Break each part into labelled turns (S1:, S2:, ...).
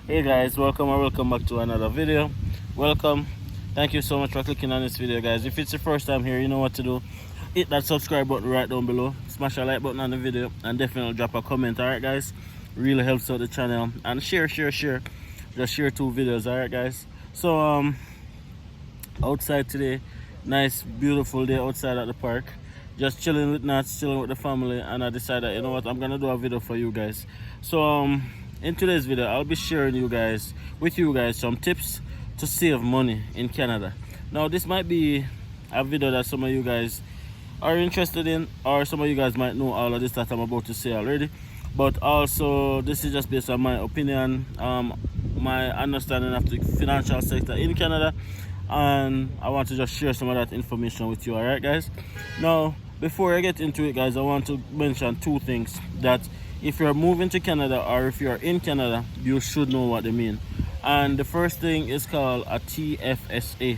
S1: Hey guys, welcome or welcome back to another video. Welcome. Thank you so much for clicking on this video, guys. If it's your first time here, you know what to do. Hit that subscribe button right down below. Smash a like button on the video and definitely drop a comment. Alright guys, really helps out the channel. And share. Just share 2 videos. Alright guys. So outside today, nice beautiful day outside at the park. Just chilling with Nats, chilling with the family, and I decided, you know what, I'm gonna do a video for you guys. So in today's video, I'll be sharing with you guys some tips to save money in Canada. Now this might be a video that some of you guys are interested in, or some of you guys might know all of this that I'm about to say already, but also this is just based on my opinion, my understanding of the financial sector in Canada, and I want to just share some of that information with you. Alright guys, now before I get into it guys, I want to mention 2 things that if you're moving to Canada or if you're in Canada, you should know what they mean. And the first thing is called a Tfsa.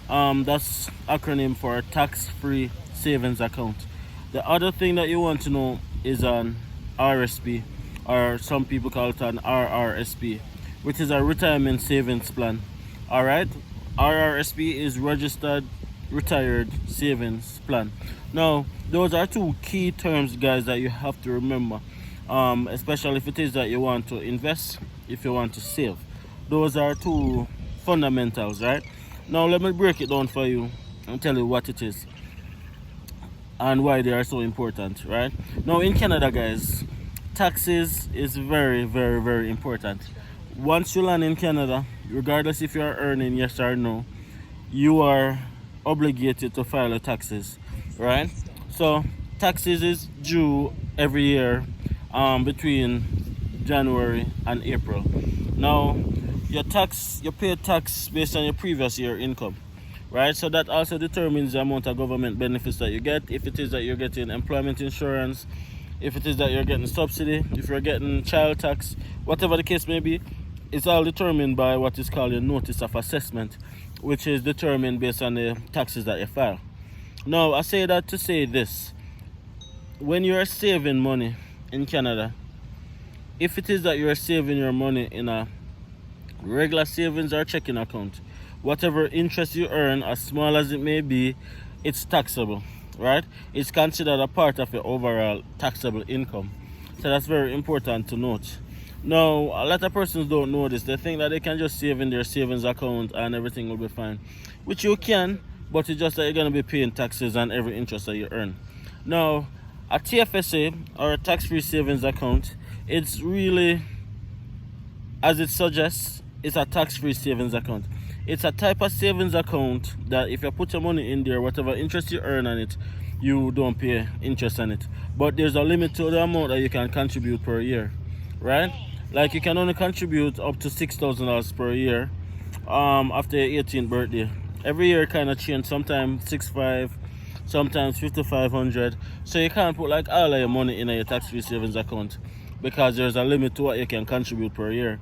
S1: That's acronym for tax-free savings account. The other thing that you want to know is an Rrsp, or some people call it an Rrsp, which is a retirement savings plan. Alright, Rrsp is registered retired savings plan. Now those are 2 key terms guys that you have to remember, especially if it is that you want to invest, if you want to save. Those are 2 fundamentals, right? Now let me break it down for you and tell you what it is and why they are so important. Right now in Canada guys, taxes is very important. Once you land in Canada, regardless if you are earning yes or no, you are obligated to file your taxes, right? So taxes is due every year between January and April. Now you pay tax based on your previous year income, right? So that also determines the amount of government benefits that you get. If it is that you're getting employment insurance, if it is that you're getting subsidy, if you're getting child tax, whatever the case may be, it's all determined by what is called a notice of assessment, which is determined based on the taxes that you file. Now I say that to say this: when you are saving money in Canada, if it is that you are saving your money in a regular savings or checking account, whatever interest you earn, as small as it may be, it's taxable, right? It's considered a part of your overall taxable income. So that's very important to note. Now a lot of persons don't know this. They think that they can just save in their savings account and everything will be fine, which you can, but it's just that you're going to be paying taxes on every interest that you earn. Now a TFSA, or a tax-free savings account, it's really, as it suggests, it's a tax-free savings account. It's a type of savings account that if you put your money in there, whatever interest you earn on it, you don't pay interest on it. But there's a limit to the amount that you can contribute per year, right? Like you can only contribute up to $6,000 per year after your 18th birthday. Every year kind of change, sometimes 6,500, sometimes 5,500. So you can't put like all of your money in your tax-free savings account because there's a limit to what you can contribute per year.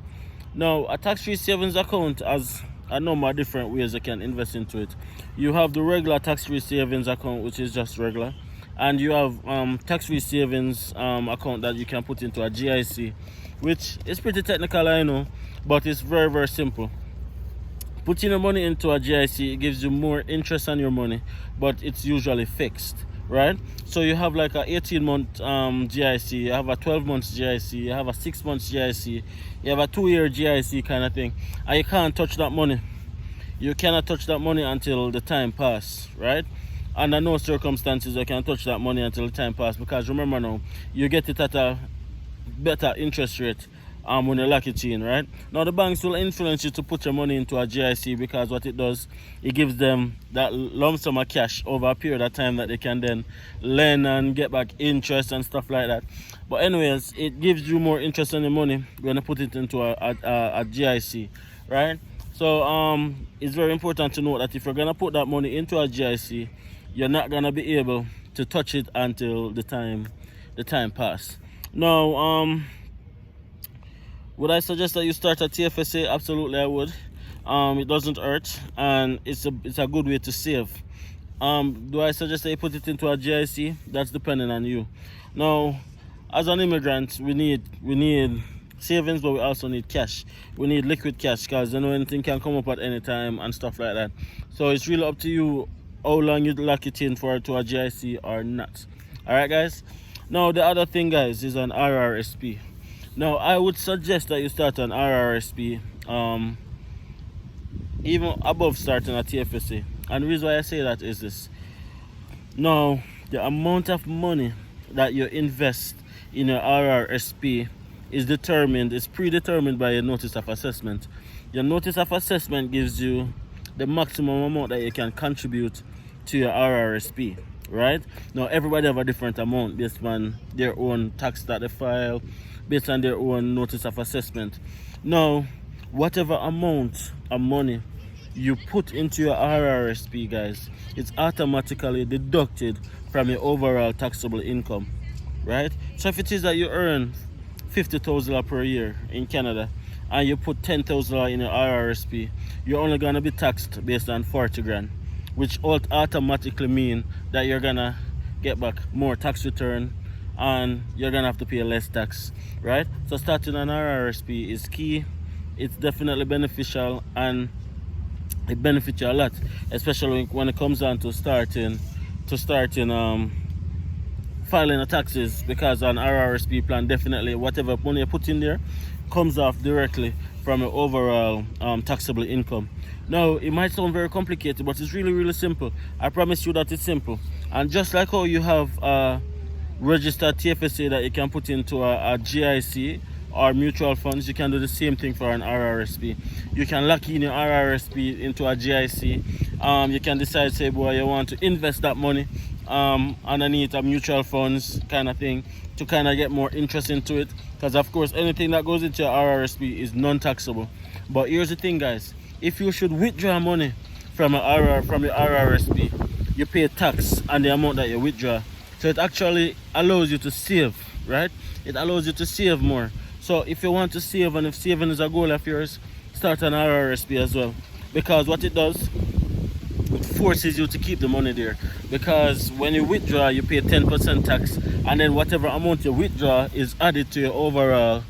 S1: Now a tax-free savings account has a number of different ways you can invest into it. You have the regular tax-free savings account, which is just regular, and you have tax-free savings account that you can put into a GIC, which is pretty technical, I know, but it's very simple. Putting your money into a GIC, it gives you more interest on your money, but it's usually fixed, right? So you have like a 18-month GIC, you have a 12-month GIC, you have a 6-month GIC, you have a 2-year GIC kind of thing, and you can't touch that money. You cannot touch that money until the time passes, right? Under no circumstances you can touch that money until the time passes, because remember now, you get it at a better interest rate when you lock it in, right? Now the banks will influence you to put your money into a GIC, because what it does, it gives them that lump sum of cash over a period of time that they can then lend and get back interest and stuff like that. But anyways, it gives you more interest on the money when you put it into a GIC, right? So it's very important to note that if you're gonna put that money into a GIC, you're not gonna be able to touch it until the time passes. Now would I suggest that you start a TFSA? Absolutely I would. It doesn't hurt, and it's a good way to save. Do I suggest that you put it into a GIC? That's depending on you. Now as an immigrant, we need savings, but we also need cash. We need liquid cash because you know anything can come up at any time and stuff like that. So it's really up to you how long you lock it in for to a GIC or not. Alright guys. Now the other thing guys is an Rrsp. Now I would suggest that you start an Rrsp even above starting a Tfsa. And the reason why I say that is this. Now the amount of money that you invest in your Rrsp is predetermined by your notice of assessment. Your notice of assessment gives you the maximum amount that you can contribute to your Rrsp, right? Now everybody have a different amount based on their own tax that they file, based on their own notice of assessment. Now whatever amount of money you put into your Rrsp guys, it's automatically deducted from your overall taxable income, right? So if it is that you earn $50,000 per year in Canada and you put $10,000 in your Rrsp, you're only gonna be taxed based on 40 grand, which automatically mean that you're gonna get back more tax return and you're gonna have to pay less tax, right? So starting an Rrsp is key. It's definitely beneficial and it benefits you a lot, especially when it comes down to starting filing the taxes, because an Rrsp plan, definitely whatever money you put in there comes off directly from your overall taxable income. Now it might sound very complicated, but it's really simple. I promise you that it's simple. And just like how you have a registered Tfsa that you can put into a GIC or mutual funds, you can do the same thing for an Rrsp. You can lock in your Rrsp into a GIC. You can decide, say, boy, you want to invest that money underneath a mutual funds kind of thing to kind of get more interest into it, because of course anything that goes into your Rrsp is non-taxable. But here's the thing guys, if you should withdraw money from your Rrsp, you pay tax on the amount that you withdraw. So it actually allows you to save, right? It allows you to save more. So if you want to save, and if saving is a goal of yours, start an Rrsp as well, because what it does, it forces you to keep the money there, because when you withdraw you pay 10% tax, and then whatever amount you withdraw is added to your overall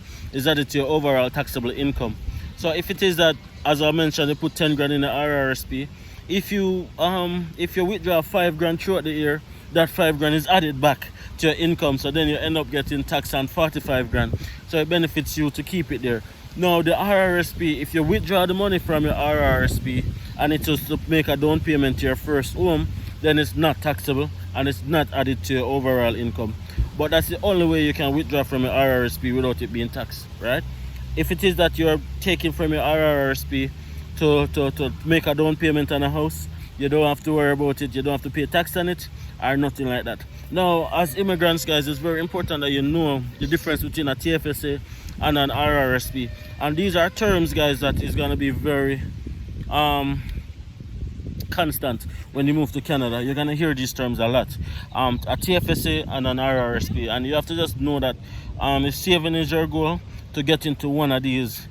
S1: taxable income. So if it is that, as I mentioned, you put 10 grand in the Rrsp, if you withdraw 5 grand throughout the year, that 5 grand is added back to your income, so then you end up getting taxed on 45 grand. So it benefits you to keep it there. Now the Rrsp, if you withdraw the money from your Rrsp and it's just to make a down payment to your first home, then it's not taxable and it's not added to your overall income. But that's the only way you can withdraw from your Rrsp without it being taxed, right? If it is that you're taking from your Rrsp to make a down payment on a house, you don't have to worry about it, you don't have to pay tax on it or nothing like that. Now as immigrants guys, it's very important that you know the difference between a Tfsa and an Rrsp, and these are terms guys that is going to be very constant when you move to Canada. You're going to hear these terms a lot, a Tfsa and an Rrsp, and you have to just know that if saving is your goal, to get into one of these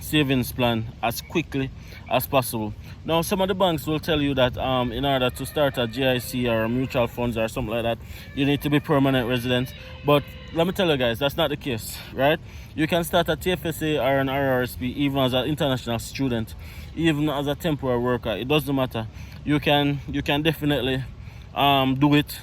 S1: savings plan as quickly as possible. Now some of the banks will tell you that in order to start a GIC or a mutual funds or something like that, you need to be permanent resident, but let me tell you guys, that's not the case, right? You can start a Tfsa or an Rrsp even as an international student, even as a temporary worker. It doesn't matter. You can definitely do it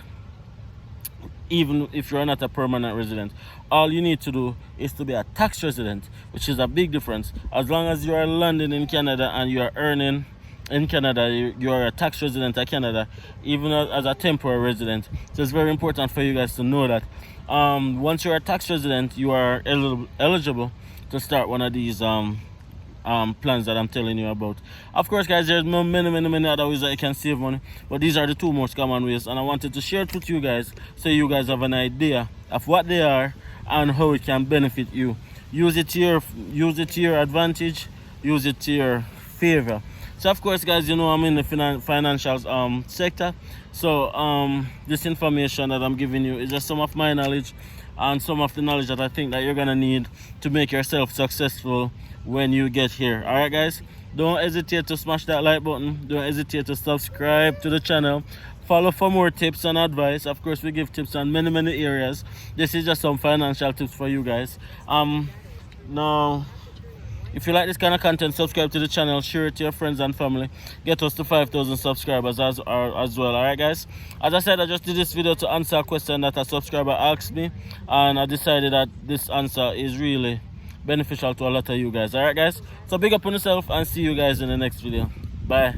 S1: even if you're not a permanent resident. All you need to do is to be a tax resident, which is a big difference. As long as you are landing in Canada and you are earning in Canada, you are a tax resident of Canada, even as a temporary resident. So it's very important for you guys to know that once you're a tax resident, you are eligible to start one of these plans that I'm telling you about. Of course guys, there's many other ways that you can save money, but these are the two most common ways, and I wanted to share it with you guys so you guys have an idea of what they are and how it can benefit you. Use it to your advantage, use it to your favor. So of course guys, you know I'm in the financial sector, so this information that I'm giving you is just some of my knowledge and some of the knowledge that I think that you're gonna need to make yourself successful when you get here. All right guys, don't hesitate to smash that like button, don't hesitate to subscribe to the channel, follow for more tips and advice. Of course we give tips on many areas. This is just some financial tips for you guys. Now, if you like this kind of content, subscribe to the channel, share it to your friends and family. Get us to 5,000 subscribers as well. Alright guys, as I said, I just did this video to answer a question that a subscriber asked me, and I decided that this answer is really beneficial to a lot of you guys. Alright guys, so big up on yourself and see you guys in the next video. Bye.